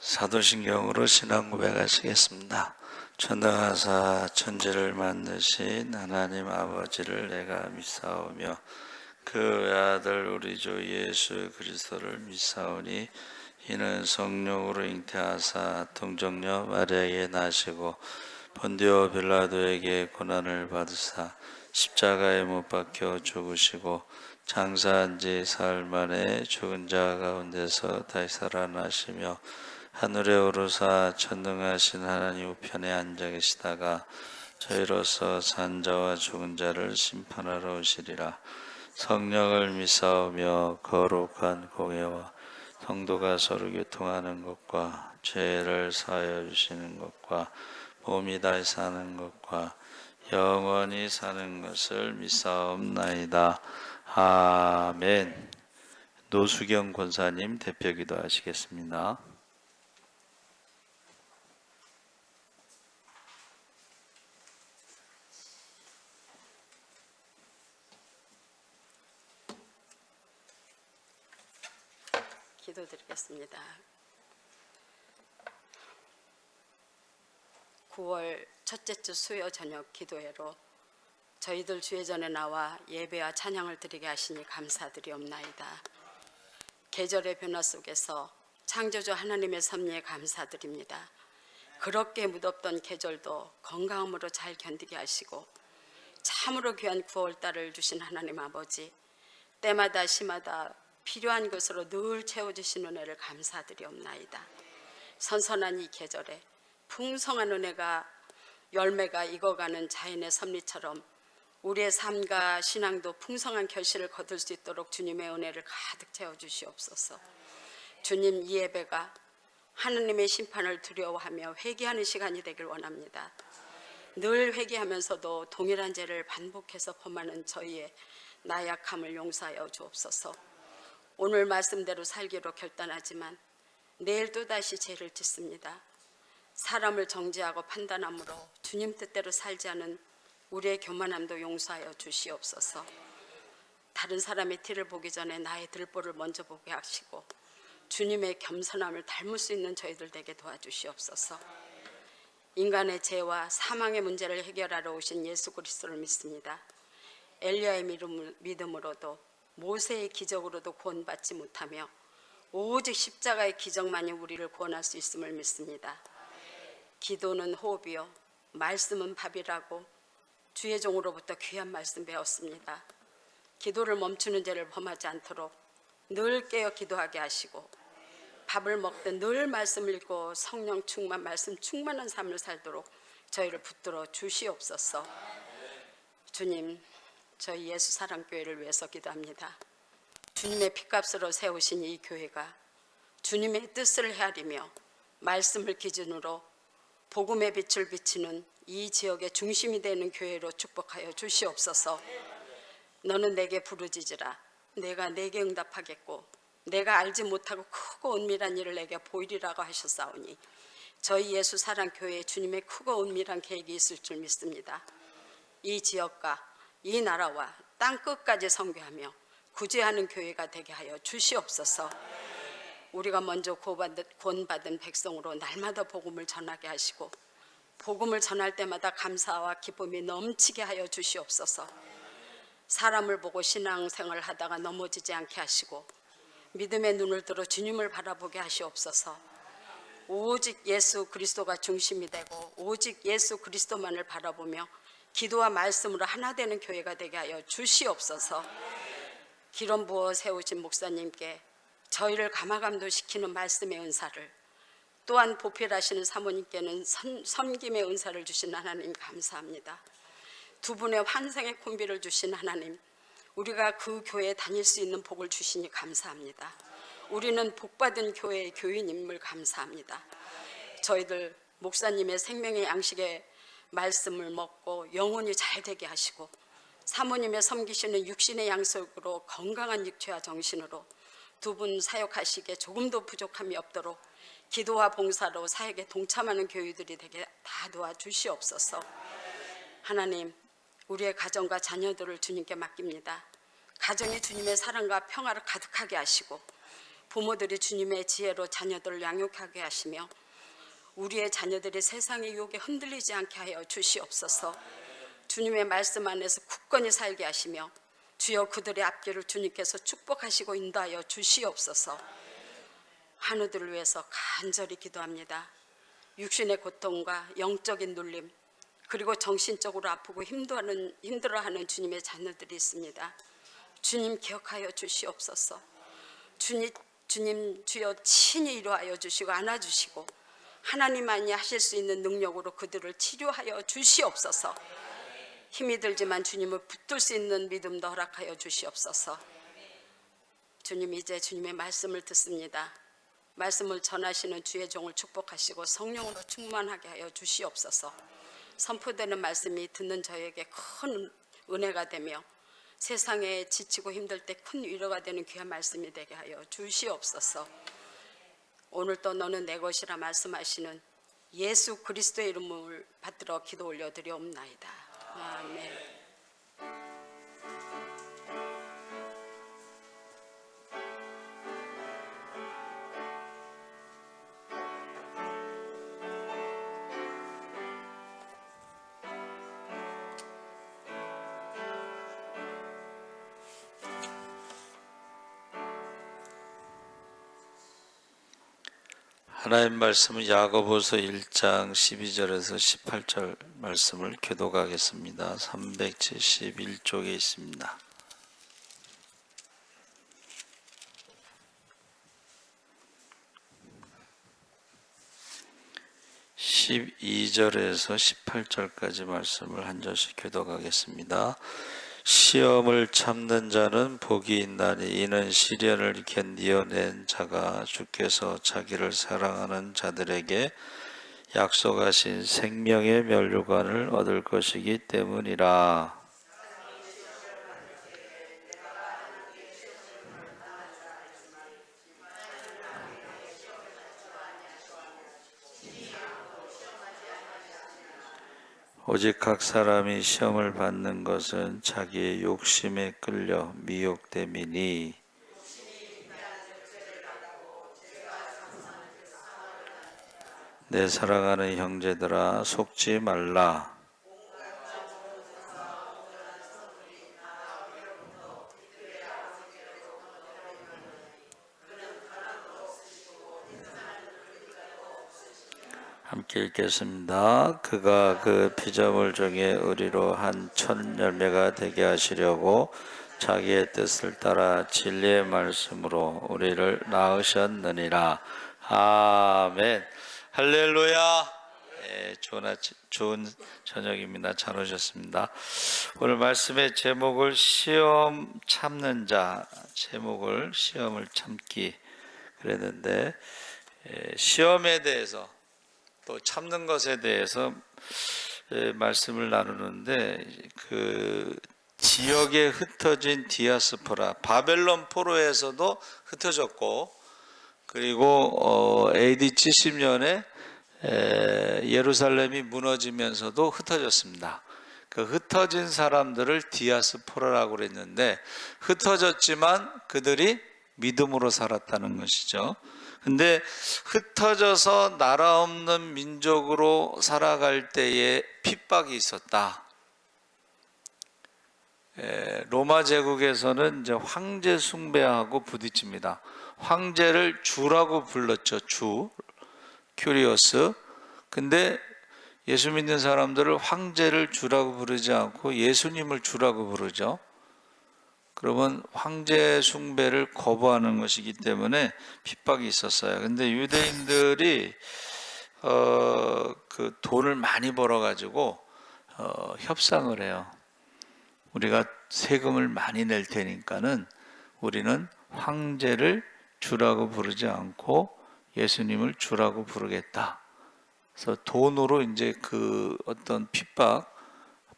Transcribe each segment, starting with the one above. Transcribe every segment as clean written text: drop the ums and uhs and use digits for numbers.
사도신경으로 신앙 고백하시겠습니다. 천당하사 천지를 만드신 하나님 아버지를 내가 믿사오며 그 외아들 우리 주 예수 그리스도를 믿사오니 이는 성령으로 잉태하사 동정녀 마리아에게 나시고 본디오 빌라도에게 고난을 받으사 십자가에 못 박혀 죽으시고 장사한 지 사흘 만에 죽은 자 가운데서 다시 살아나시며 하늘에 오르사 천능하신 하나님 우편에 앉아 계시다가 저희로서 산 자와 죽은 자를 심판하러 오시리라. 성령을 믿사오며 거룩한 공예와 성도가 서로 교통하는 것과 죄를 사하여 주시는 것과 몸이 다시 사는 것과 영원히 사는 것을 믿사옵나이다. 아멘. 노수경 권사님 대표 기도하시겠습니다. 기도드리겠습니다. 9월 첫째 주 수요 저녁 기도회로 저희들 주의 전에 나와 예배와 찬양을 드리게 하시니 감사드리옵나이다. 계절의 변화 속에서 창조주 하나님의 섭리에 감사드립니다. 그렇게 무덥던 계절도 건강함으로 잘 견디게 하시고 참으로 귀한 9월달을 주신 하나님 아버지, 때마다 시마다 필요한 것으로 늘 채워주신 은혜를 감사드리옵나이다. 선선한 이 계절에 풍성한 은혜가 열매가 익어가는 자연의 섭리처럼 우리의 삶과 신앙도 풍성한 결실을 거둘 수 있도록 주님의 은혜를 가득 채워주시옵소서. 주님, 이 예배가 하느님의 심판을 두려워하며 회개하는 시간이 되길 원합니다. 늘 회개하면서도 동일한 죄를 반복해서 범하는 저희의 나약함을 용서하여 주옵소서. 오늘 말씀대로 살기로 결단하지만 내일 또다시 죄를 짓습니다. 사람을 정죄하고 판단함으로 주님 뜻대로 살지 않은 우리의 교만함도 용서하여 주시옵소서. 다른 사람의 티를 보기 전에 나의 들보를 먼저 보게 하시고 주님의 겸손함을 닮을 수 있는 저희들 되게 도와주시옵소서. 인간의 죄와 사망의 문제를 해결하러 오신 예수 그리스도를 믿습니다. 엘리야의 믿음으로도 모세의 기적으로도 구원받지 못하며 오직 십자가의 기적만이 우리를 구원할 수 있음을 믿습니다. 기도는 호흡이요 말씀은 밥이라고 주의 종으로부터 귀한 말씀 배웠습니다. 기도를 멈추는 죄를 범하지 않도록 늘 깨어 기도하게 하시고 밥을 먹든 늘 말씀 읽고 성령 충만 말씀 충만한 삶을 살도록 저희를 붙들어 주시옵소서. 주님, 저희 예수사랑교회를 위해서 기도합니다. 주님의 피값으로 세우신 이 교회가 주님의 뜻을 헤아리며 말씀을 기준으로 복음의 빛을 비치는 이 지역의 중심이 되는 교회로 축복하여 주시옵소서. 너는 내게 부르짖으라. 내가 내게 응답하겠고 내가 알지 못하고 크고 은밀한 일을 내게 보이리라고 하셨사오니 저희 예수사랑교회에 주님의 크고 은밀한 계획이 있을 줄 믿습니다. 이 지역과 이 나라와 땅 끝까지 선교하며 구제하는 교회가 되게 하여 주시옵소서. 우리가 먼저 구원받은 백성으로 날마다 복음을 전하게 하시고 복음을 전할 때마다 감사와 기쁨이 넘치게 하여 주시옵소서. 사람을 보고 신앙생활을 하다가 넘어지지 않게 하시고 믿음의 눈을 들어 주님을 바라보게 하시옵소서. 오직 예수 그리스도가 중심이 되고 오직 예수 그리스도만을 바라보며 기도와 말씀으로 하나 되는 교회가 되게 하여 주시옵소서. 기름 부어 세우신 목사님께 저희를 감화감도시키는 말씀의 은사를, 또한 보필하시는 사모님께는 섬김의 은사를 주신 하나님 감사합니다. 두 분의 환생의 콤비를 주신 하나님, 우리가 그 교회에 다닐 수 있는 복을 주시니 감사합니다. 우리는 복받은 교회의 교인임을 감사합니다. 저희들 목사님의 생명의 양식의 말씀을 먹고 영혼이 잘 되게 하시고 사모님의 섬기시는 육신의 양식으로 건강한 육체와 정신으로 두 분 사역하시기에 조금도 부족함이 없도록 기도와 봉사로 사역에 동참하는 교회들이 되게 다 도와주시옵소서. 하나님, 우리의 가정과 자녀들을 주님께 맡깁니다. 가정이 주님의 사랑과 평화를 가득하게 하시고 부모들이 주님의 지혜로 자녀들을 양육하게 하시며 우리의 자녀들이 세상의 유혹에 흔들리지 않게 하여 주시옵소서. 주님의 말씀 안에서 굳건히 살게 하시며 주여 그들의 앞길을 주님께서 축복하시고 인도하여 주시옵소서. 한우들을 위해서 간절히 기도합니다. 육신의 고통과 영적인 눌림 그리고 정신적으로 아프고 힘들어하는 주님의 자녀들이 있습니다. 주님 기억하여 주시옵소서. 주님 주여 친히 이루하여 주시고 안아주시고 하나님만이 하실 수 있는 능력으로 그들을 치료하여 주시옵소서. 힘이 들지만 주님을 붙들 수 있는 믿음도 허락하여 주시옵소서. 주님 이제 주님의 말씀을 듣습니다. 말씀을 전하시는 주의 종을 축복하시고 성령으로 충만하게 하여 주시옵소서. 선포되는 말씀이 듣는 저에게 큰 은혜가 되며 세상에 지치고 힘들 때 큰 위로가 되는 귀한 말씀이 되게 하여 주시옵소서. 오늘 또 너는 내 것이라 말씀하시는 예수 그리스도의 이름을 받들어 기도 올려드리옵나이다. 아멘. 하나님 말씀은 야고보서 1장 12절에서 18절 말씀을 교독하겠습니다. 371쪽에 있습니다. 12절에서 18절까지 말씀을 한 절씩 교독하겠습니다. 시험을 참는 자는 복이 있나니 이는 시련을 견디어낸 자가 주께서 자기를 사랑하는 자들에게 약속하신 생명의 면류관을 얻을 것이기 때문이라. 오직 각 사람이 시험을 받는 것은 자기의 욕심에 끌려 미혹됨이니 내 사랑하는 형제들아 속지 말라. 함께 읽겠습니다. 그가 그 피조물 중에 우리로 한 첫 열매가 되게 하시려고 자기의 뜻을 따라 진리의 말씀으로 우리를 낳으셨느니라. 아멘. 할렐루야. 네, 좋은 저녁입니다. 잘 오셨습니다. 오늘 말씀의 제목을 시험 참는 자, 제목을 시험을 참기 그랬는데 시험에 대해서 또 참는 것에 대해서 말씀을 나누는데 그 지역에 흩어진 디아스포라 바벨론 포로에서도 흩어졌고 그리고 AD 70년에 예루살렘이 무너지면서도 흩어졌습니다. 그 흩어진 사람들을 디아스포라라고 그랬는데 흩어졌지만 그들이 믿음으로 살았다는 것이죠. 근데 흩어져서 나라 없는 민족으로 살아갈 때에 핍박이 있었다. 로마 제국에서는 이제 황제 숭배하고 부딪힙니다. 황제를 주라고 불렀죠. 주, 큐리오스. 근데 예수 믿는 사람들을 황제를 주라고 부르지 않고 예수님을 주라고 부르죠. 그러면 황제 숭배를 거부하는 것이기 때문에 핍박이 있었어요. 근데 유대인들이 그 돈을 많이 벌어 가지고 협상을 해요. 우리가 세금을 많이 낼 테니까는 우리는 황제를 주라고 부르지 않고 예수님을 주라고 부르겠다. 그래서 돈으로 이제 그 어떤 핍박,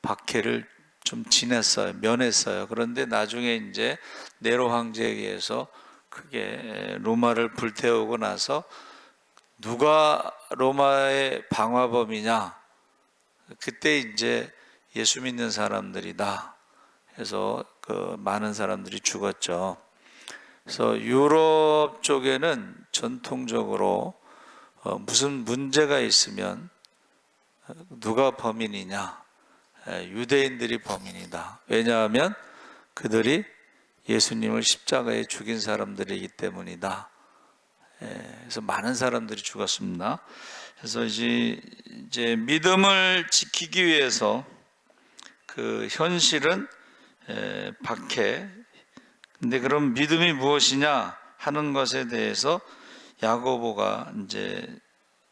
박해를 좀 지냈어요. 면했어요. 그런데 나중에 이제 네로 황제에 의해서 크게 로마를 불태우고 나서 누가 로마의 방화범이냐? 그때 이제 예수 믿는 사람들이다 해서 그 많은 사람들이 죽었죠. 그래서 유럽 쪽에는 전통적으로 무슨 문제가 있으면 누가 범인이냐? 유대인들이 범인이다. 왜냐하면 그들이 예수님을 십자가에 죽인 사람들이기 때문이다. 그래서 많은 사람들이 죽었습니다. 그래서 이제 믿음을 지키기 위해서 그 현실은 박해. 근데 그럼 믿음이 무엇이냐 하는 것에 대해서 야고보가 이제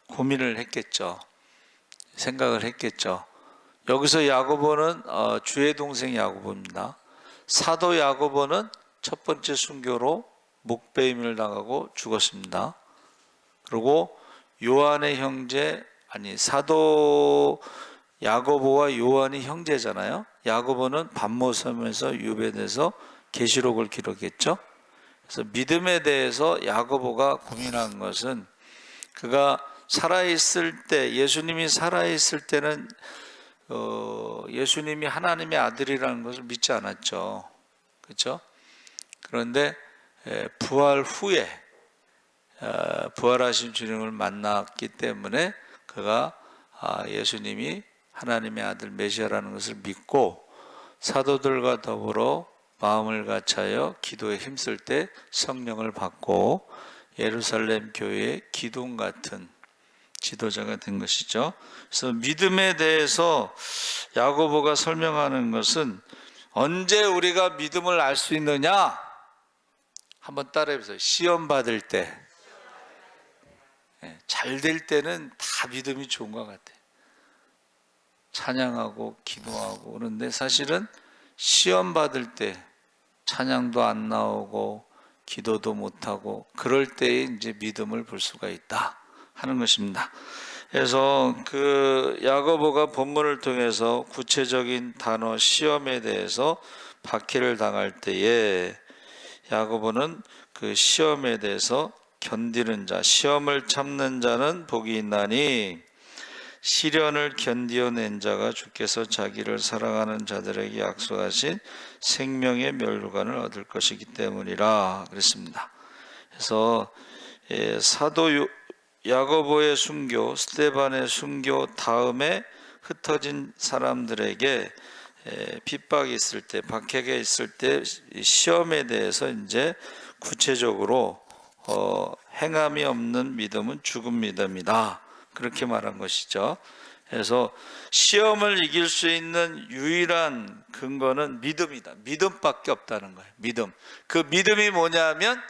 고민을 했겠죠. 생각을 했겠죠. 여기서 야고보는 주의 동생 야고보입니다. 사도 야고보는 첫 번째 순교로 목베임을 당하고 죽었습니다. 그리고 요한의 형제, 사도 야고보와 요한이 형제잖아요. 야고보는 반모섬에서 유배돼서 계시록을 기록했죠. 그래서 믿음에 대해서 야고보가 고민한 것은 그가 살아있을 때, 예수님이 살아있을 때는 예수님이 하나님의 아들이라는 것을 믿지 않았죠. 그렇죠? 그런데 부활 후에 부활하신 주님을 만났기 때문에 그가 예수님이 하나님의 아들 메시아라는 것을 믿고 사도들과 더불어 마음을 같이하여 기도에 힘쓸 때 성령을 받고 예루살렘 교회의 기둥 같은 지도자가 된 것이죠. 그래서 믿음에 대해서 야고보가 설명하는 것은 언제 우리가 믿음을 알 수 있느냐? 한번 따라해 보세요. 시험 받을 때. 잘 될 때는 다 믿음이 좋은 것 같아요. 찬양하고 기도하고 그런데 사실은 시험 받을 때 찬양도 안 나오고 기도도 못하고 그럴 때에 이제 믿음을 볼 수가 있다 하는 것입니다. 그래서 그 야고보가 본문을 통해서 구체적인 단어 시험에 대해서 박해를 당할 때에 야고보는 그 시험에 대해서 견디는 자, 시험을 참는 자는 복이 있나니 시련을 견디어낸 자가 주께서 자기를 사랑하는 자들에게 약속하신 생명의 멸류관을 얻을 것이기 때문이라 그랬습니다. 그래서 사도 야고보의 순교, 스데반의 순교 다음에 흩어진 사람들에게 핍박이 있을 때, 박해가 있을 때 시험에 대해서 이제 구체적으로 행함이 없는 믿음은 죽은 믿음이다. 그렇게 말한 것이죠. 그래서 시험을 이길 수 있는 유일한 근거는 믿음이다. 믿음밖에 없다는 거예요. 믿음. 그 믿음이 뭐냐면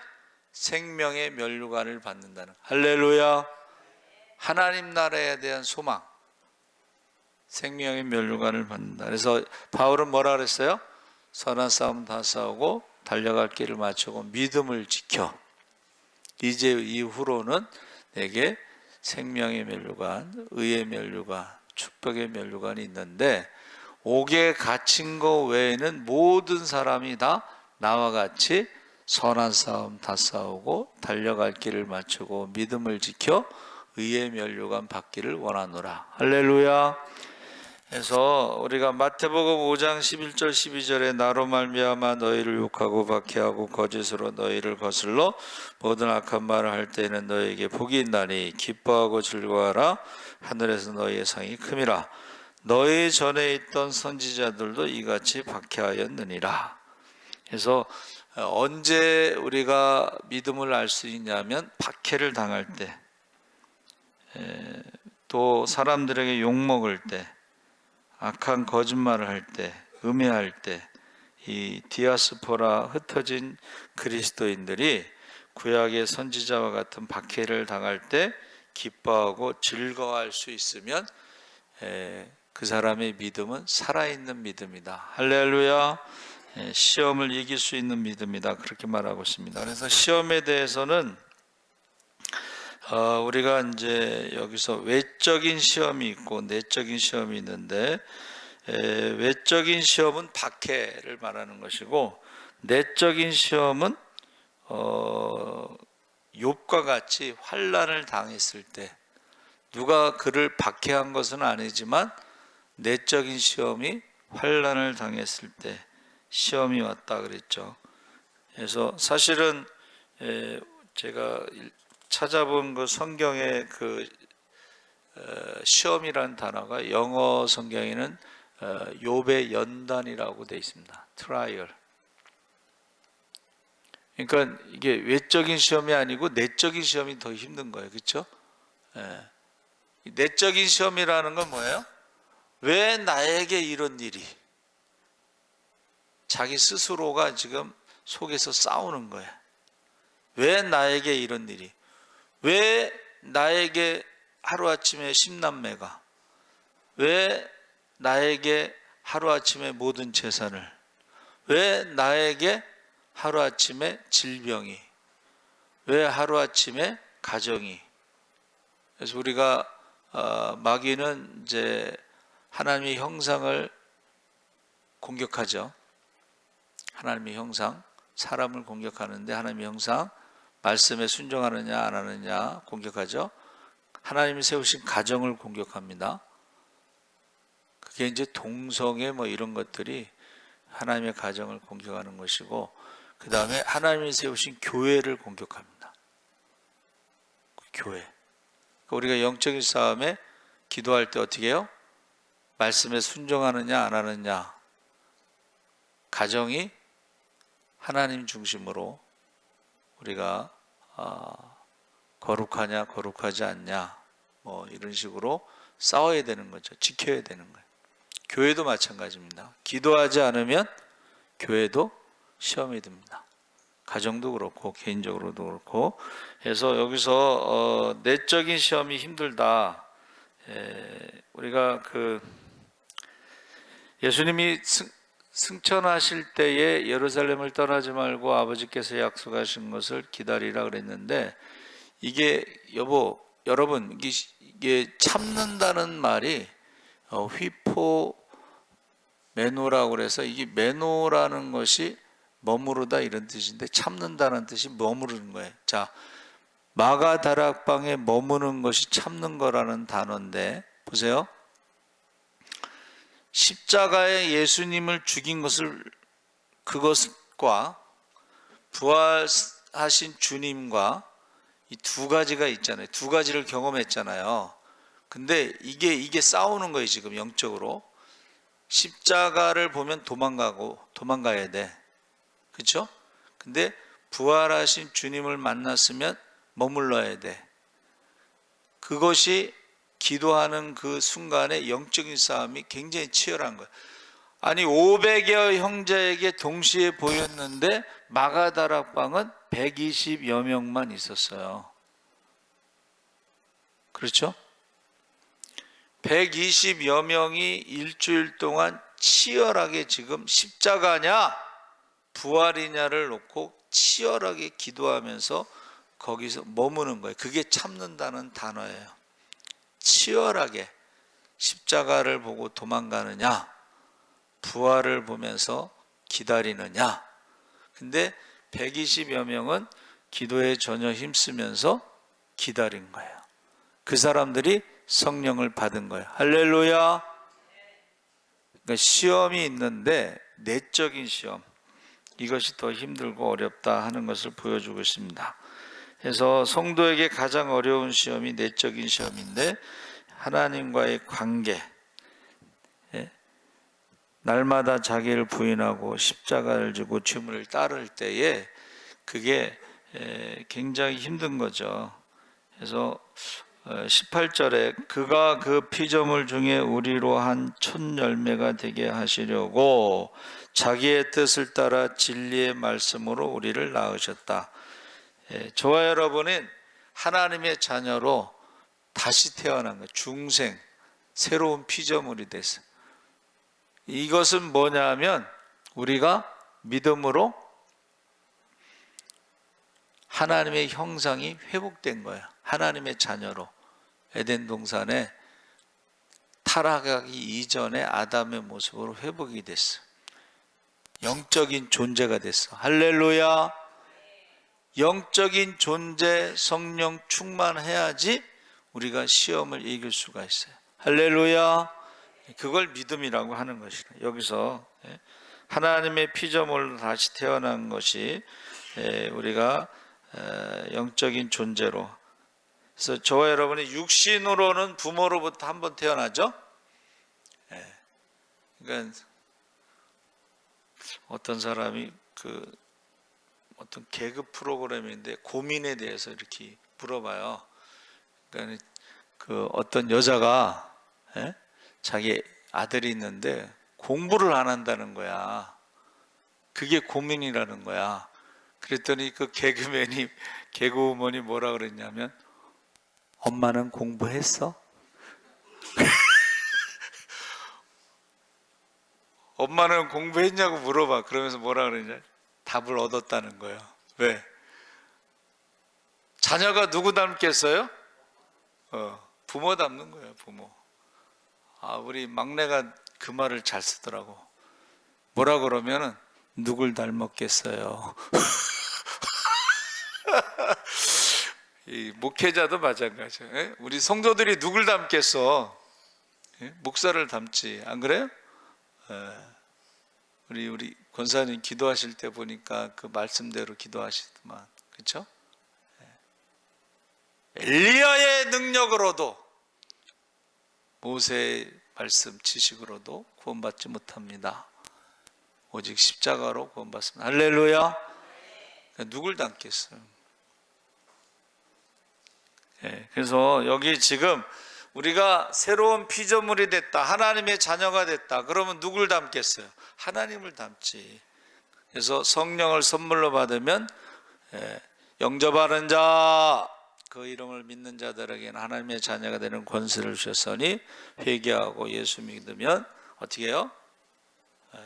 생명의 멸류관을 받는다는. 할렐루야. 하나님 나라에 대한 소망. 생명의 멸류관을 받는다. 그래서 바울은 뭐라 그랬어요? 선한 싸움 다 싸우고 달려갈 길을 마치고 믿음을 지켜. 이제 이후로는 내게 생명의 멸류관, 의의 멸류관, 축복의 멸류관이 있는데 옥에 갇힌 거 외에는 모든 사람이 다 나와 같이 선한 싸움 다 싸우고 달려갈 길을 마치고 믿음을 지켜 의의 멸류관 받기를 원하노라. 할렐루야. 그래서 우리가 마태복음 5장 11절 12절에 나로 말미암아 너희를 욕하고 박해하고 거짓으로 너희를 거슬러 모든 악한 말을 할 때에는 너희에게 복이 있나니 기뻐하고 즐거워하라. 하늘에서 너희의 상이 큼이라. 너희 전에 있던 선지자들도 이같이 박해하였느니라. 그래서 언제 우리가 믿음을 알 수 있냐면 박해를 당할 때, 또 사람들에게 욕먹을 때, 악한 거짓말을 할 때, 음해할 때, 이 디아스포라 흩어진 그리스도인들이 구약의 선지자와 같은 박해를 당할 때 기뻐하고 즐거워할 수 있으면 그 사람의 믿음은 살아있는 믿음이다. 할렐루야. 시험을 이길 수 있는 믿음이다. 그렇게 말하고 있습니다. 그래서 시험에 대해서는 우리가 이제 여기서 외적인 시험이 있고 내적인 시험이 있는데 외적인 시험은 박해를 말하는 것이고 내적인 시험은 욥과 같이 환난을 당했을 때 누가 그를 박해한 것은 아니지만 내적인 시험이 환난을 당했을 때 시험이 왔다 그랬죠. 그래서 사실은 제가 찾아본 그 성경의 그 시험이라는 단어가 영어 성경에는 욥의 연단이라고 되어 있습니다. 트라이얼. 그러니까 이게 외적인 시험이 아니고 내적인 시험이 더 힘든 거예요. 그렇죠? 내적인 시험이라는 건 뭐예요? 왜 나에게 이런 일이? 자기 스스로가 지금 속에서 싸우는 거예요. 왜 나에게 이런 일이? 왜 나에게 하루아침에 10남매가? 왜 나에게 하루아침에 모든 재산을? 왜 나에게 하루아침에 질병이? 왜 하루아침에 가정이? 그래서 우리가 마귀는 이제 하나님의 형상을 공격하죠. 하나님의 형상, 사람을 공격하는데 하나님의 형상, 말씀에 순종하느냐 안 하느냐 공격하죠. 하나님이 세우신 가정을 공격합니다. 그게 이제 동성애 뭐 이런 것들이 하나님의 가정을 공격하는 것이고, 그 다음에 하나님이 세우신 교회를 공격합니다. 교회. 우리가 영적인 싸움에 기도할 때 어떻게 해요? 말씀에 순종하느냐 안 하느냐, 가정이 하나님 중심으로 우리가 거룩하냐 거룩하지 않냐 뭐 이런 식으로 싸워야 되는 거죠. 지켜야 되는 거예요. 교회도 마찬가지입니다. 기도하지 않으면 교회도 시험이 듭니다. 가정도 그렇고 개인적으로도 그렇고. 그래서 여기서 내적인 시험이 힘들다. 우리가 그 예수님이 승천하실 때에 예루살렘을 떠나지 말고 아버지께서 약속하신 것을 기다리라 그랬는데, 이게 여러분 이게 참는다는 말이 휘포메노라고 그래서, 이게 메노라는 것이 머무르다 이런 뜻인데 참는다는 뜻이 머무르는 거예요. 자, 마가다락방에 머무는 것이 참는 거라는 단어인데 보세요. 십자가에 예수님을 죽인 그것과 부활하신 주님과 이 두 가지가 있잖아요. 두 가지를 경험했잖아요. 근데 이게 싸우는 거예요. 지금 영적으로. 십자가를 보면 도망가야 돼. 그렇죠? 근데 부활하신 주님을 만났으면 머물러야 돼. 그것이 기도하는 그 순간에 영적인 싸움이 굉장히 치열한 거예요. 아니 500여 형제에게 동시에 보였는데 마가다락방은 120여 명만 있었어요. 그렇죠? 120여 명이 일주일 동안 치열하게 지금 십자가냐 부활이냐를 놓고 치열하게 기도하면서 거기서 머무는 거예요. 그게 참는다는 단어예요. 치열하게 십자가를 보고 도망가느냐, 부활을 보면서 기다리느냐. 근데 120여 명은 기도에 전혀 힘쓰면서 기다린 거예요. 그 사람들이 성령을 받은 거예요. 할렐루야. 그러니까 시험이 있는데 내적인 시험, 이것이 더 힘들고 어렵다 하는 것을 보여주고 있습니다. 그래서 성도에게 가장 어려운 시험이 내적인 시험인데, 하나님과의 관계, 날마다 자기를 부인하고 십자가를 지고 주님을 따를 때에 그게 굉장히 힘든 거죠. 그래서 18절에 그가 그 피조물 중에 우리로 한 첫 열매가 되게 하시려고 자기의 뜻을 따라 진리의 말씀으로 우리를 낳으셨다. 저와 여러분은 하나님의 자녀로 다시 태어난 거예요. 중생, 새로운 피조물이 됐어요. 이것은 뭐냐면 우리가 믿음으로 하나님의 형상이 회복된 거예요. 하나님의 자녀로. 에덴 동산에 타락하기 이전에 아담의 모습으로 회복이 됐어요. 영적인 존재가 됐어. 할렐루야. 영적인 존재, 성령 충만해야지 우리가 시험을 이길 수가 있어요. 할렐루야. 그걸 믿음이라고 하는 것이다. 여기서 하나님의 피조물로 다시 태어난 것이 우리가 영적인 존재로. 그래서 저와 여러분이 육신으로는 부모로부터 한 번 태어나죠. 그러니까 어떤 사람이 어떤 개그 프로그램인데 고민에 대해서 이렇게 물어봐요. 그러니까 어떤 여자가 자기 아들이 있는데 공부를 안 한다는 거야. 그게 고민이라는 거야. 그랬더니 그 개그우먼이 뭐라 그랬냐면, 엄마는 공부했어? 엄마는 공부했냐고 물어봐. 그러면서 뭐라 그러냐? 답을 얻었다는 거예요. 왜? 자녀가 누구 닮겠어요? 부모 닮는 거예요, 부모. 우리 막내가 그 말을 잘 쓰더라고. 뭐라 그러면은, 누굴 닮았겠어요? 이 목회자도 마찬가지예요. 우리 성도들이 누굴 닮겠어? 목사를 닮지, 안 그래요? 우리 권사님 기도하실 때 보니까 그 말씀대로 기도하시더만, 그렇죠? 엘리야의 능력으로도, 모세의 말씀 지식으로도 구원받지 못합니다. 오직 십자가로 구원받습니다. 할렐루야. 누굴 닮겠어요? 그래서 여기 지금 우리가 새로운 피조물이 됐다, 하나님의 자녀가 됐다, 그러면 누굴 닮겠어요? 하나님을 닮지. 그래서 성령을 선물로 받으면 영접하는 자, 그 이름을 믿는 자들에게는 하나님의 자녀가 되는 권세를 주셨으니 회개하고 예수 믿으면 어떻게 해요?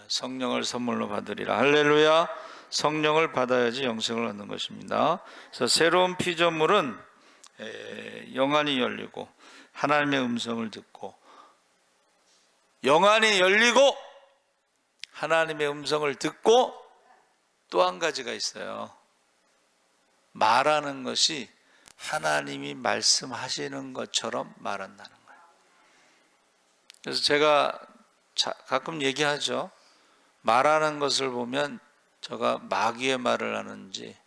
성령을 선물로 받으리라. 할렐루야. 성령을 받아야지 영생을 얻는 것입니다. 그래서 새로운 피조물은 영안이 열리고 하나님의 음성을 듣고, 영안이 열리고 하나님의 음성을 듣고, 또 한 가지가 있어요. 말하는 것이 하나님이 말씀하시는 것처럼 말한다는 거예요. 그래서 제가 가끔 얘기하죠. 말하는 것을 보면 제가 마귀의 말을 하는지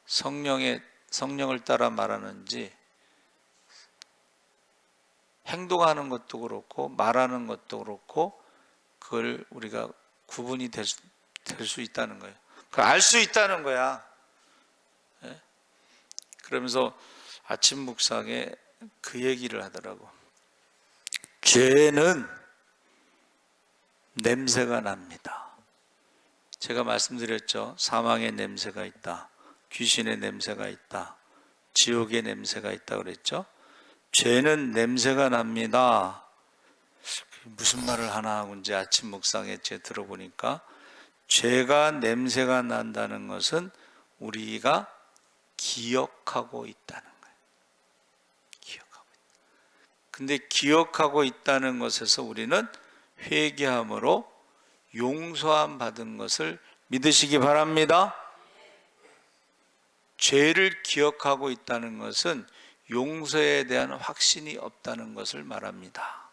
성령을 따라 말하는지, 행동하는 것도 그렇고 말하는 것도 그렇고, 그걸 우리가 구분이 될 수 있다는 거예요. 그걸 알 수 있다는 거야. 그러면서 아침 묵상에 그 얘기를 하더라고. 죄는 냄새가 납니다. 제가 말씀드렸죠. 사망의 냄새가 있다, 귀신의 냄새가 있다, 지옥의 냄새가 있다 그랬죠. 죄는 냄새가 납니다. 무슨 말을 하나 하고 이제 아침 묵상에 제가 들어보니까, 죄가 냄새가 난다는 것은 우리가 기억하고 있다는 거예요. 기억하고 있다. 근데 기억하고 있다는 것에서 우리는 회개함으로 용서함 받은 것을 믿으시기 바랍니다. 죄를 기억하고 있다는 것은 용서에 대한 확신이 없다는 것을 말합니다.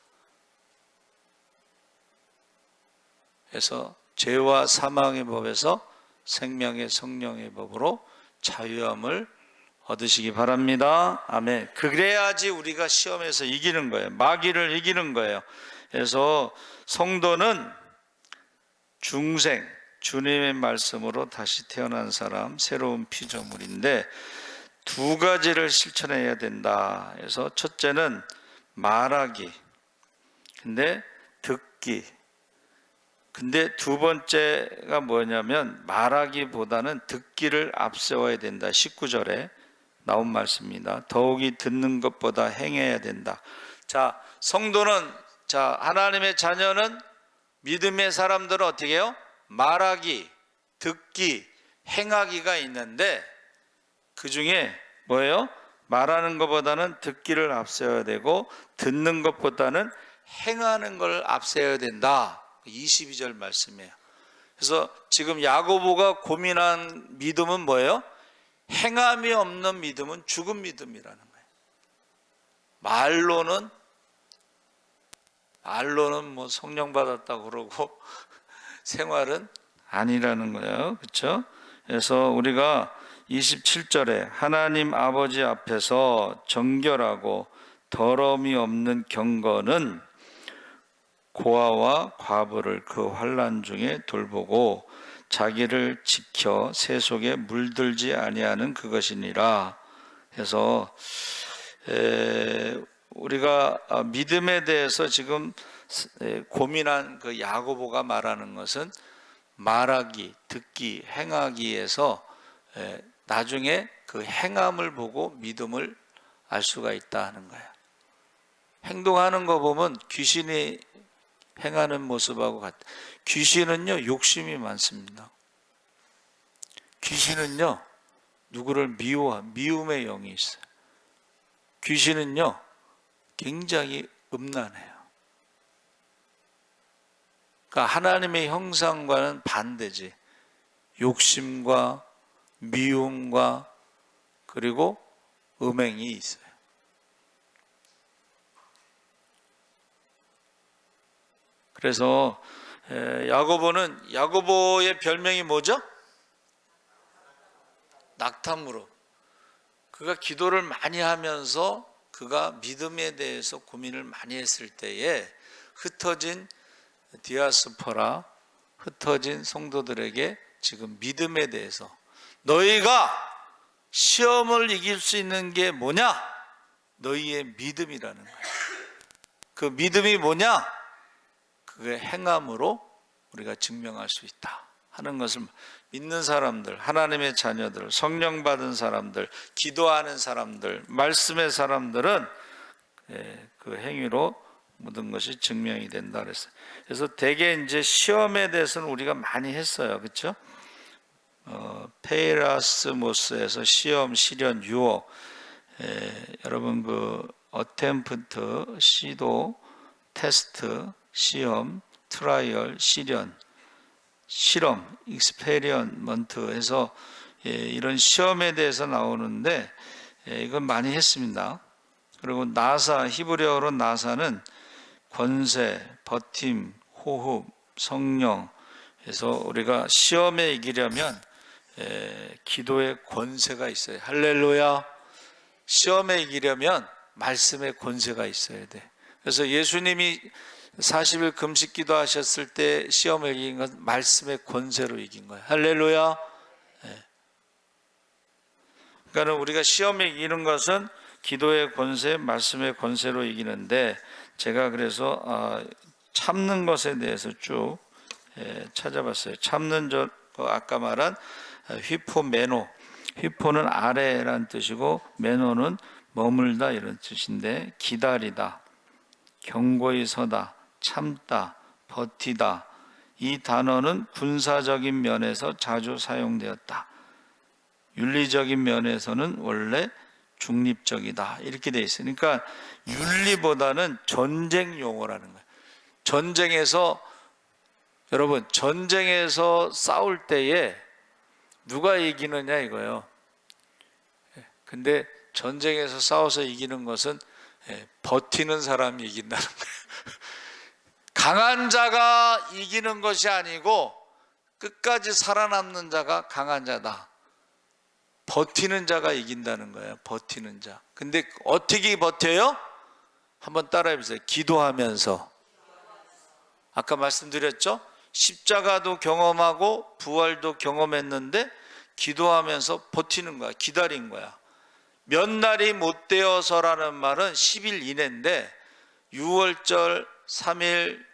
그래서 죄와 사망의 법에서 생명의 성령의 법으로 자유함을 얻으시기 바랍니다. 아멘. 그래야지 우리가 시험에서 이기는 거예요. 마귀를 이기는 거예요. 그래서 성도는 중생, 주님의 말씀으로 다시 태어난 사람, 새로운 피조물인데 두 가지를 실천해야 된다. 그래서 첫째는 말하기, 근데 듣기. 근데 두 번째가 뭐냐면 말하기보다는 듣기를 앞세워야 된다. 19절에 나온 말씀입니다. 더욱이 듣는 것보다 행해야 된다. 자, 성도는, 하나님의 자녀는, 믿음의 사람들은 어떻게 해요? 말하기, 듣기, 행하기가 있는데 그 중에 뭐예요? 말하는 것보다는 듣기를 앞세워야 되고, 듣는 것보다는 행하는 걸 앞세워야 된다. 22절 말씀이에요. 그래서 지금 야고보가 고민한 믿음은 뭐예요? 행함이 없는 믿음은 죽은 믿음이라는 거예요. 말로는 뭐 성령 받았다고 그러고 생활은 아니라는 거예요. 그렇죠? 그래서 우리가 27절에 하나님 아버지 앞에서 정결하고 더러움이 없는 경건은 고아와 과부를 그 환난 중에 돌보고 자기를 지켜 세속에 물들지 아니하는 그것이니라. 해서 우리가 믿음에 대해서 지금 고민한 그 야고보가 말하는 것은 말하기, 듣기, 행하기에서 나중에 그 행함을 보고 믿음을 알 수가 있다 하는 거예요. 행동하는 거 보면 귀신이 행하는 모습하고 같아. 귀신은요, 욕심이 많습니다. 귀신은요, 누구를 미움의 영이 있어요. 귀신은요, 굉장히 음란해요. 그러니까 하나님의 형상과는 반대지. 욕심과 미움과 그리고 음행이 있어요. 그래서 야고보의 별명이 뭐죠? 낙탐으로. 그가 기도를 많이 하면서 그가 믿음에 대해서 고민을 많이 했을 때에 흩어진 디아스포라, 흩어진 성도들에게 지금 믿음에 대해서 너희가 시험을 이길 수 있는 게 뭐냐? 너희의 믿음이라는 거예요. 그 믿음이 뭐냐? 그게 행함으로 우리가 증명할 수 있다 하는 것을 믿는 사람들, 하나님의 자녀들, 성령 받은 사람들, 기도하는 사람들, 말씀의 사람들은 그 행위로 모든 것이 증명이 된다 그랬어요. 그래서 대개 이제 시험에 대해서는 우리가 많이 했어요. 그렇죠? 페이라스모스에서 시험, 시련, 유혹. 여러분 그 어템프트, 시도, 테스트, 시험, 트라이얼, 시련, 실험, 익스페리먼트 해서 이런 시험에 대해서 나오는데 이건 많이 했습니다. 그리고 나사, 히브리어로 나사는 권세, 버팀, 호흡, 성령. 그래서 우리가 시험에 이기려면 기도의 권세가 있어요. 할렐루야. 시험에 이기려면 말씀의 권세가 있어야 돼. 그래서 예수님이 40일 금식 기도하셨을 때 시험을 이긴 건 말씀의 권세로 이긴 거예요. 할렐루야. 그러니까 우리가 시험에 이기는 것은 기도의 권세, 말씀의 권세로 이기는데 제가 그래서 참는 것에 대해서 쭉 찾아봤어요. 참는 것, 아까 말한 휘포메노. 휘포는 아래란 뜻이고 메노는 머물다 이런 뜻인데 기다리다, 견고히 서다, 참다, 버티다. 이 단어는 군사적인 면에서 자주 사용되었다. 윤리적인 면에서는 원래 중립적이다. 이렇게 돼 있어요. 그러니까 윤리보다는 전쟁 용어라는 거예요. 전쟁에서 여러분 전쟁에서 싸울 때에 누가 이기느냐 이거예요. 근데 전쟁에서 싸워서 이기는 것은 버티는 사람이 이긴다는 거예요. 강한 자가 이기는 것이 아니고 끝까지 살아남는 자가 강한 자다. 버티는 자가 이긴다는 거예요. 버티는 자. 근데 어떻게 버텨요? 한번 따라해 보세요. 기도하면서. 아까 말씀드렸죠? 십자가도 경험하고 부활도 경험했는데 기도하면서 버티는 거야. 기다린 거야. 몇 날이 못 되어서라는 말은 10일 이내인데 6월절 3일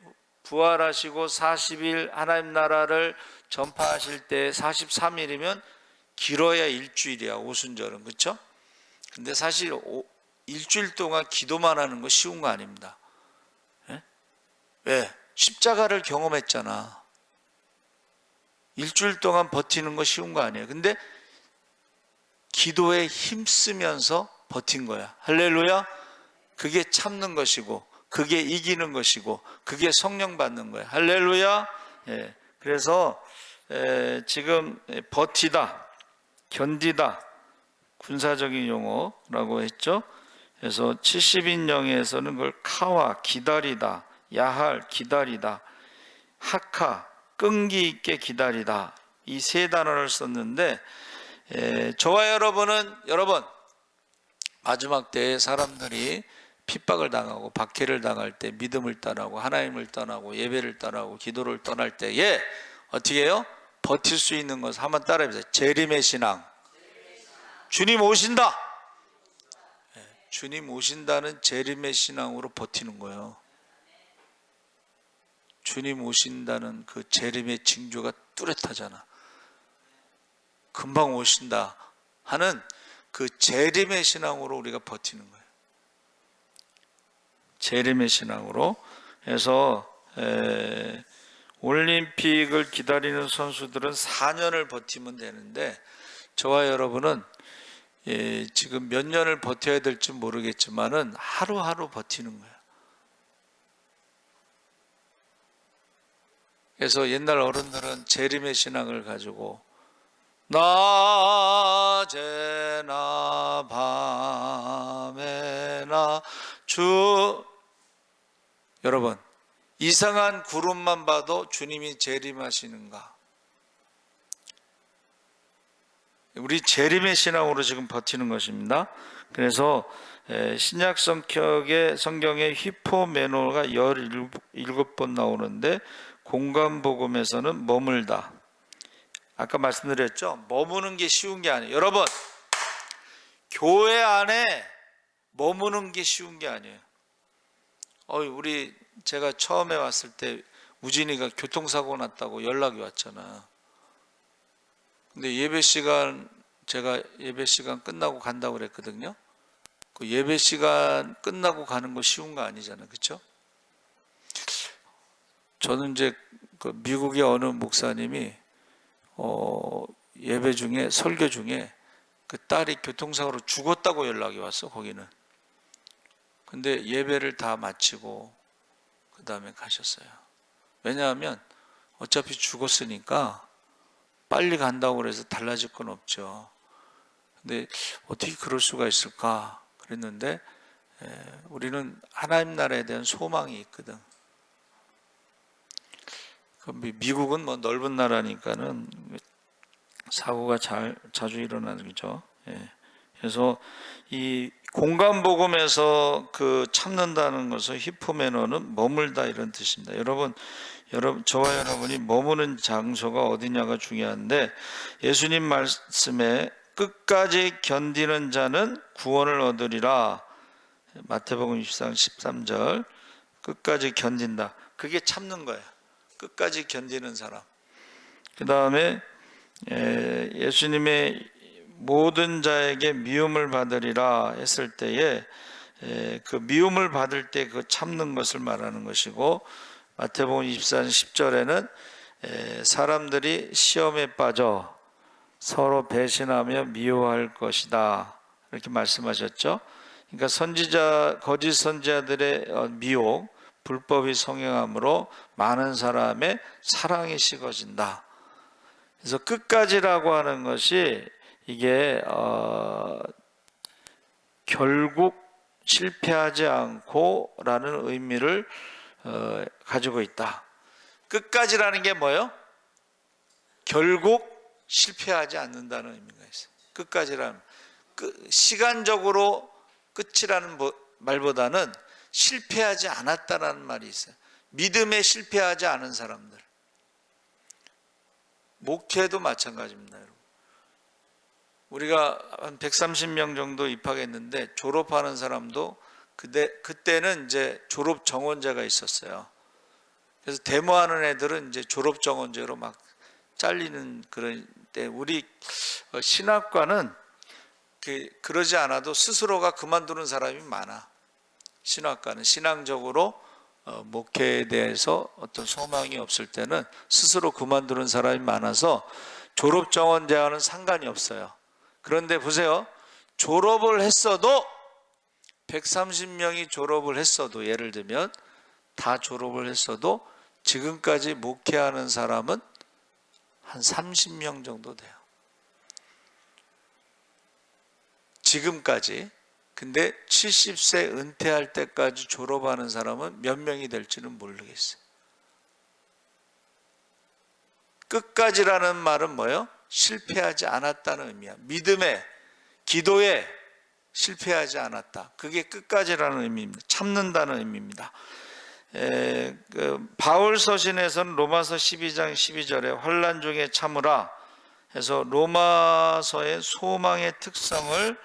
부활하시고 40일 하나님 나라를 전파하실 때 43일이면 길어야 일주일이야. 오순절은. 그렇죠? 근데 사실 일주일 동안 기도만 하는 거 쉬운 거 아닙니다. 왜? 십자가를 경험했잖아. 일주일 동안 버티는 거 쉬운 거 아니에요. 근데 기도에 힘쓰면서 버틴 거야. 할렐루야. 그게 참는 것이고 그게 이기는 것이고 그게 성령 받는 거야. 할렐루야. 그래서 지금 버티다, 견디다, 군사적인 용어라고 했죠. 그래서 70인령에서는 그걸 카와 기다리다, 야할 기다리다, 하카 끈기 있게 기다리다. 이 세 단어를 썼는데 저와 여러분은 여러분 마지막 때에 사람들이 핍박을 당하고 박해를 당할 때 믿음을 떠나고 하나님을 떠나고 예배를 떠나고 기도를 떠날 때에 어떻게 해요? 버틸 수 있는 것을 한번 따라해보세요. 재림의 신앙. 주님 오신다. 주님 오신다는 재림의 신앙으로 버티는 거예요. 주님 오신다는 그 재림의 징조가 뚜렷하잖아. 금방 오신다 하는 그 재림의 신앙으로 우리가 버티는 거예요. 재림의 신앙으로 해서 올림픽을 기다리는 선수들은 4년을 버티면 되는데 저와 여러분은 지금 몇 년을 버텨야 될지 모르겠지만은 하루하루 버티는 거예요. 그래서 옛날 어른들은 재림의 신앙을 가지고 낮에나 밤에나 주 여러분 이상한 구름만 봐도 주님이 재림하시는가? 우리 재림의 신앙으로 지금 버티는 것입니다. 그래서 신약 성경에 히포메노가 17번 나오는데 공간복음에서는 머물다. 아까 말씀드렸죠? 머무는 게 쉬운 게 아니에요. 여러분 교회 안에 머무는 게 쉬운 게 아니에요. 제가 처음에 왔을 때 우진이가 교통사고 났다고 연락이 왔잖아. 근데 제가 예배 시간 끝나고 간다고 그랬거든요. 그 예배 시간 끝나고 가는 거 쉬운 거 아니잖아요. 그렇죠? 저는 이제 그 미국의 어느 목사님이 예배 중에 설교 중에 그 딸이 교통사고로 죽었다고 연락이 왔어. 거기는. 근데 예배를 다 마치고 그 다음에 가셨어요. 왜냐하면 어차피 죽었으니까 빨리 간다고 그래서 달라질 건 없죠. 근데 어떻게 그럴 수가 있을까 그랬는데 우리는 하나님 나라에 대한 소망이 있거든. 미국은 뭐 넓은 나라니까는 사고가 자주 일어나는 거죠. 그래서 이 공간복음에서 그 참는다는 것은 히포메노는 머물다 이런 뜻입니다. 여러분 저와 여러분이 머무는 장소가 어디냐가 중요한데 예수님 말씀에 끝까지 견디는 자는 구원을 얻으리라. 마태복음 24장 13절 끝까지 견딘다. 그게 참는 거예요. 끝까지 견디는 사람. 그 다음에 예수님의 모든 자에게 미움을 받으리라 했을 때에 그 미움을 받을 때 그 참는 것을 말하는 것이고 마태복음 24장 10절에는 사람들이 시험에 빠져 서로 배신하며 미워할 것이다 이렇게 말씀하셨죠. 그러니까 거짓 선지자들의 미혹 불법이 성행함으로 많은 사람의 사랑이 식어진다. 그래서 끝까지라고 하는 것이 이게 결국 실패하지 않고 라는 의미를 가지고 있다. 끝까지라는 게 뭐예요? 결국 실패하지 않는다는 의미가 있어요. 끝까지라는 시간적으로 끝이라는 말보다는 실패하지 않았다는 말이 있어요. 믿음에 실패하지 않은 사람들. 목회도 마찬가지입니다. 여러분. 우리가 한 130명 정도 입학했는데 졸업하는 사람도 그때는 이제 졸업 정원제가 있었어요. 그래서 데모하는 애들은 이제 졸업 정원제로 막 잘리는 그런 때 우리 신학과는 그러지 않아도 스스로가 그만두는 사람이 많아. 신학과는 신앙적으로 목회에 대해서 어떤 소망이 없을 때는 스스로 그만두는 사람이 많아서 졸업 정원제와는 상관이 없어요. 그런데 보세요. 졸업을 했어도 130명이 졸업을 했어도 예를 들면 다 졸업을 했어도 지금까지 목회하는 사람은 한 30명 정도 돼요. 지금까지. 근데 70세 은퇴할 때까지 졸업하는 사람은 몇 명이 될지는 모르겠어요. 끝까지라는 말은 뭐예요? 실패하지 않았다는 의미야. 믿음에, 기도에 실패하지 않았다. 그게 끝까지라는 의미입니다. 참는다는 의미입니다. 바울 서신에서는 로마서 12장 12절에 환난 중에 참으라 해서 로마서의 소망의 특성을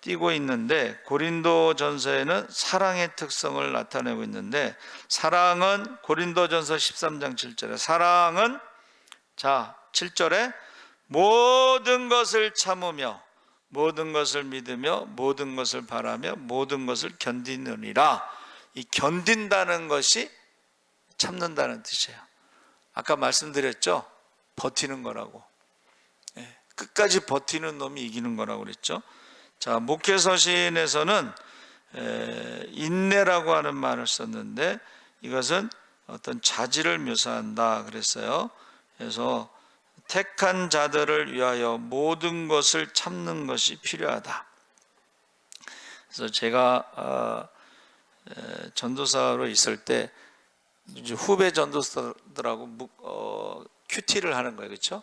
띄고 있는데, 고린도전서에는 사랑의 특성을 나타내고 있는데, 사랑은 고린도전서 13장 7절에 사랑은 7절에 모든 것을 참으며 모든 것을 믿으며 모든 것을 바라며 모든 것을 견디느니라. 이 견딘다는 것이 참는다는 뜻이에요. 아까 말씀드렸죠? 버티는 거라고. 끝까지 버티는 놈이 이기는 거라고 그랬죠. 목회서신에서는 인내라고 하는 말을 썼는데, 이것은 어떤 자질을 묘사한다 그랬어요. 그래서 택한 자들을 위하여 모든 것을 참는 것이 필요하다. 그래서 제가 전도사로 있을 때 이제 후배 전도사들하고 큐티를 하는 거예요, 그렇죠?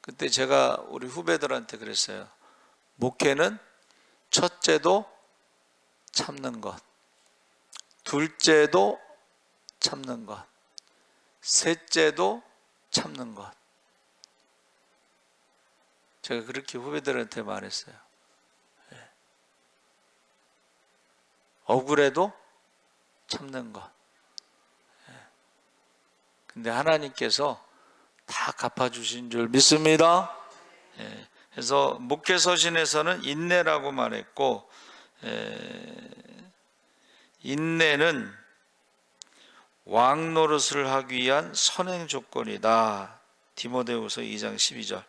그때 제가 우리 후배들한테 그랬어요. 목회는 첫째도 참는 것, 둘째도 참는 것, 셋째도 참는 것. 제가 그렇게 후배들한테 말했어요. 억울해도 참는 것. 근데 하나님께서 다 갚아주신 줄 믿습니다. 그래서 목회서신에서는 인내라고 말했고, 인내는 왕 노릇을 하기 위한 선행 조건이다. 디모데후서 2장 12절.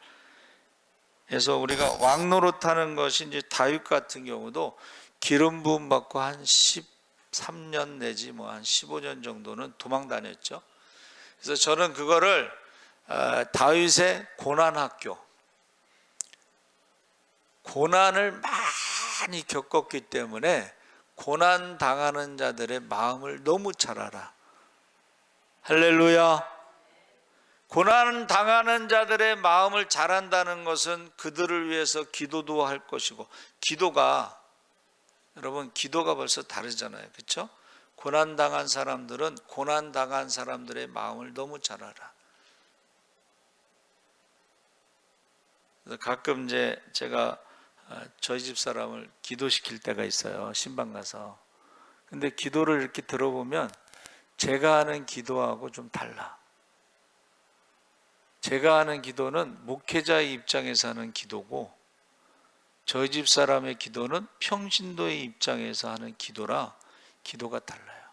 그래서 우리가 왕 노릇하는 것이 이제 다윗 같은 경우도 기름 부음 받고 한 13년 내지 한 15년 정도는 도망 다녔죠. 그래서 저는 그거를 다윗의 고난학교, 고난을 많이 겪었기 때문에 고난 당하는 자들의 마음을 너무 잘 알아. 할렐루야. 고난 당하는 자들의 마음을 잘 안다는 것은 그들을 위해서 기도도 할 것이고, 여러분 기도가 벌써 다르잖아요, 그렇죠? 고난 당한 사람들은 고난 당한 사람들의 마음을 너무 잘 알아. 그래서 가끔 이제 제가 저희 집 사람을 기도시킬 때가 있어요, 신방 가서. 근데 기도를 이렇게 들어보면 제가 하는 기도하고 좀 달라. 제가 하는 기도는 목회자의 입장에서 하는 기도고, 저희 집 사람의 기도는 평신도의 입장에서 하는 기도라 기도가 달라요.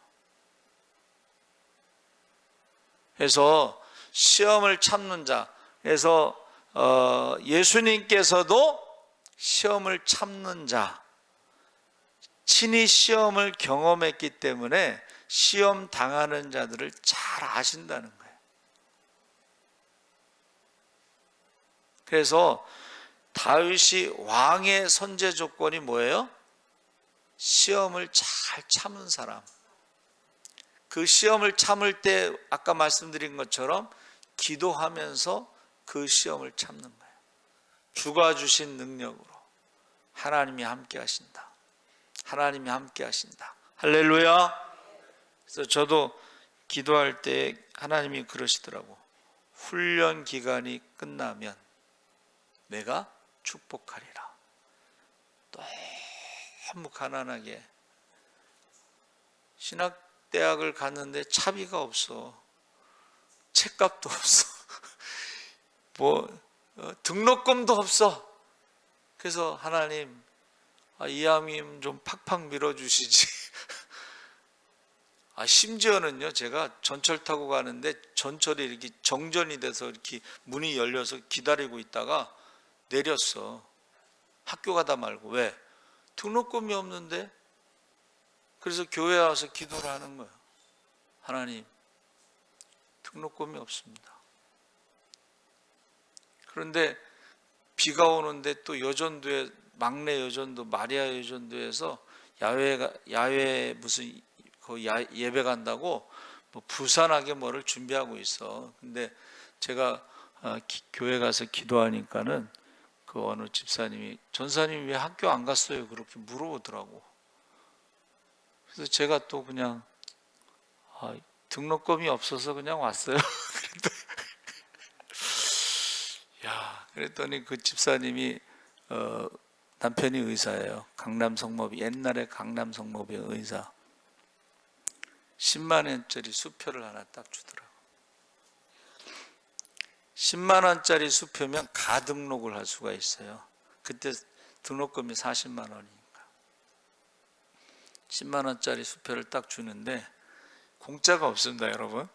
그래서 시험을 참는 자, 그래서 예수님께서도 시험을 참는 자, 친히 시험을 경험했기 때문에 시험 당하는 자들을 잘 아신다는 거예요. 그래서 다윗이 왕의 선제 조건이 뭐예요? 시험을 잘 참은 사람. 그 시험을 참을 때 아까 말씀드린 것처럼 기도하면서 그 시험을 참는 거예요. 주가 주신 능력으로 하나님이 함께 하신다. 하나님이 함께 하신다. 할렐루야. 그래서 저도 기도할 때 하나님이 그러시더라고. 훈련 기간이 끝나면 내가 축복하리라. 너무 가난하게 신학대학을 갔는데 차비가 없어. 책값도 없어. 등록금도 없어. 그래서 하나님, 이왕이면 좀 팍팍 밀어주시지. 심지어는요, 제가 전철 타고 가는데 전철이 이렇게 정전이 돼서 이렇게 문이 열려서 기다리고 있다가 내렸어. 학교 가다 말고. 왜? 등록금이 없는데. 그래서 교회 와서 기도를 하는 거예요. 하나님, 등록금이 없습니다. 그런데 비가 오는데 또 여전도에, 막내 여전도, 마리아 여전도에서 야외 무슨 예배 간다고 부산하게 뭐를 준비하고 있어. 근데 제가 교회 가서 기도하니까는 그 어느 집사님이 전사님 왜 학교 안 갔어요? 그렇게 물어보더라고. 그래서 제가 또 그냥 등록금이 없어서 그냥 왔어요. 그랬더니 그 집사님이 남편이 의사예요. 강남 성모비, 옛날에 강남 성모비 의사. 10만 원짜리 수표를 하나 딱 주더라고. 10만 원짜리 수표면 가등록을 할 수가 있어요. 그때 등록금이 40만 원이니까 10만 원짜리 수표를 딱 주는데 공짜가 없습니다, 여러분.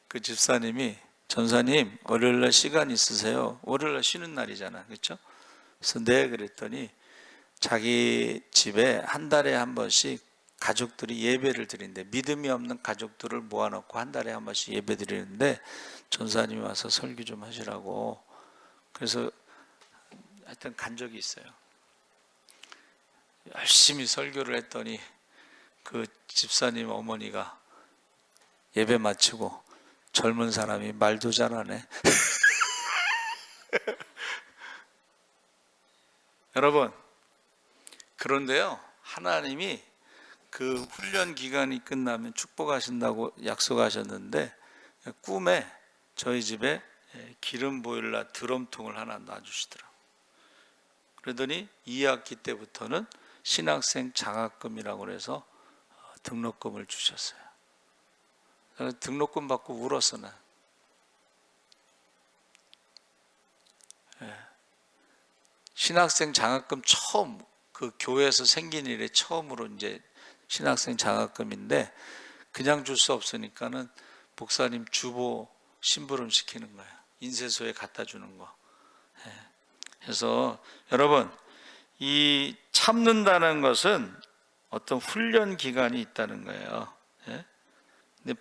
그 집사님이 전사님 월요일날 시간 있으세요? 월요일날 쉬는 날이잖아, 그렇죠? 그래서 네, 그랬더니 자기 집에 한 달에 한 번씩 가족들이 예배를 드리는데, 믿음이 없는 가족들을 모아놓고 한 달에 한 번씩 예배 드리는데 전사님이 와서 설교 좀 하시라고. 그래서 하여튼 간 적이 있어요. 열심히 설교를 했더니 그 집사님 어머니가 예배 마치고 젊은 사람이 말도 잘하네. 여러분, 그런데요, 하나님이 그 훈련 기간이 끝나면 축복하신다고 약속하셨는데 꿈에 저희 집에 기름 보일러 드럼통을 하나 놔주시더라고요. 그러더니 2학기 때부터는 신학생 장학금이라고 해서 등록금을 주셨어요. 등록금 받고 울었어, 나. 신학생 장학금 처음, 그 교회에서 생긴 일에 처음으로 이제 신학생 장학금인데 그냥 줄 수 없으니까는 목사님 주보 심부름 시키는 거예요. 인쇄소에 갖다 주는 거. 그래서 여러분, 이 참는다는 것은 어떤 훈련 기간이 있다는 거예요. 근데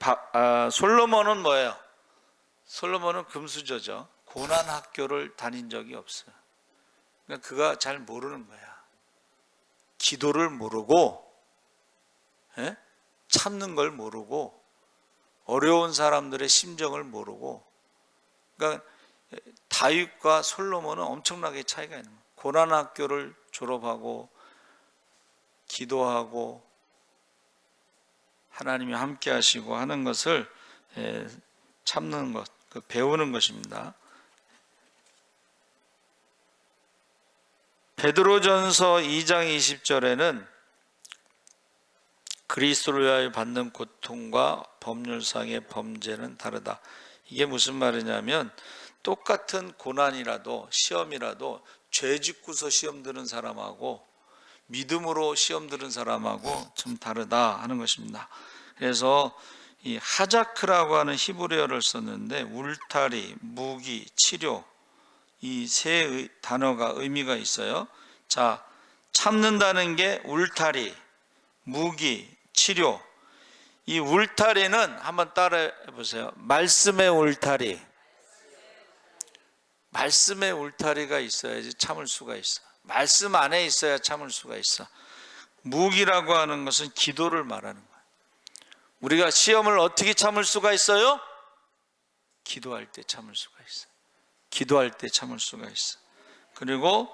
솔로몬은 뭐예요? 솔로몬은 금수저죠. 고난 학교를 다닌 적이 없어요. 그러니까 그가 잘 모르는 거야. 기도를 모르고, 참는 걸 모르고, 어려운 사람들의 심정을 모르고. 그러니까 다윗과 솔로몬은 엄청나게 차이가 있는 거예요. 고난 학교를 졸업하고 기도하고 하나님이 함께 하시고 하는 것을 참는 것, 배우는 것입니다. 베드로전서 2장 20절에는 그리스도를 위하여 받는 고통과 법률상의 범죄는 다르다. 이게 무슨 말이냐면 똑같은 고난이라도 시험이라도 죄 짓고서 시험 드는 사람하고 믿음으로 시험 드는 사람하고 좀 다르다 하는 것입니다. 그래서 이 하자크라고 하는 히브리어를 썼는데 울타리, 무기, 치료, 이 세 단어가 의미가 있어요. 자, 참는다는 게 울타리, 무기, 치료. 이 울타리는 한번 따라해 보세요. 말씀의 울타리. 말씀의 울타리가 있어야지 참을 수가 있어. 말씀 안에 있어야 참을 수가 있어. 무기라고 하는 것은 기도를 말하는 거예요. 우리가 시험을 어떻게 참을 수가 있어요? 기도할 때 참을 수가 있어. 기도할 때 참을 수가 있어. 그리고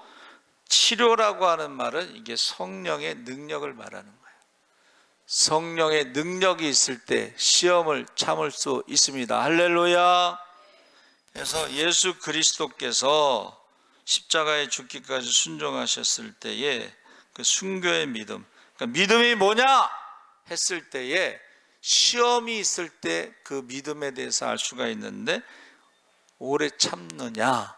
치료라고 하는 말은 이게 성령의 능력을 말하는 거예요. 성령의 능력이 있을 때 시험을 참을 수 있습니다. 할렐루야. 그래서 예수 그리스도께서 십자가에 죽기까지 순종하셨을 때에 그 순교의 믿음, 그러니까 믿음이 뭐냐 했을 때에 시험이 있을 때 그 믿음에 대해서 알 수가 있는데, 오래 참느냐,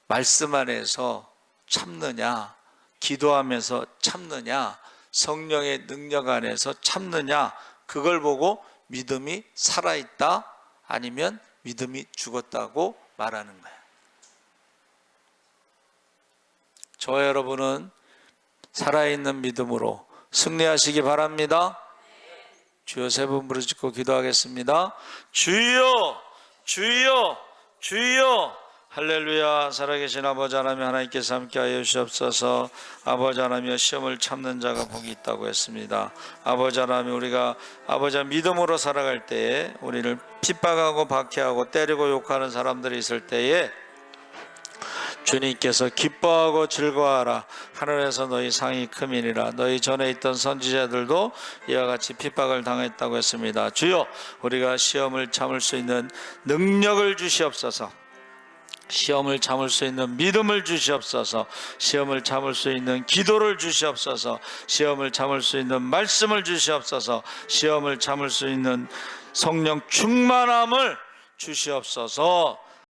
말씀 안에서 참느냐, 기도하면서 참느냐, 성령의 능력 안에서 참느냐, 그걸 보고 믿음이 살아있다 아니면 믿음이 죽었다고 말하는 거예요. 저와 여러분은 살아있는 믿음으로 승리하시기 바랍니다. 주여 세 번 부르짖고 기도하겠습니다. 주여, 주여, 주여, 할렐루야. 살아계신 아버지 하나님, 하나님께서 함께하여 주시옵소서. 아버지 하나님, 시험을 참는 자가 복이 있다고 했습니다. 아버지 하나님, 우리가 아버지 믿음으로 살아갈 때에 우리를 핍박하고 박해하고 때리고 욕하는 사람들이 있을 때에 주님께서 기뻐하고 즐거워하라. 하늘에서 너희 상이 크미니라. 너희 전에 있던 선지자들도 이와 같이 핍박을 당했다고 했습니다. 주여, 우리가 시험을 참을 수 있는 능력을 주시옵소서. 시험을 참을 수 있는 믿음을 주시옵소서. 시험을 참을 수 있는 기도를 주시옵소서. 시험을 참을 수 있는 말씀을 주시옵소서. 시험을 참을 수 있는 성령 충만함을 주시옵소서.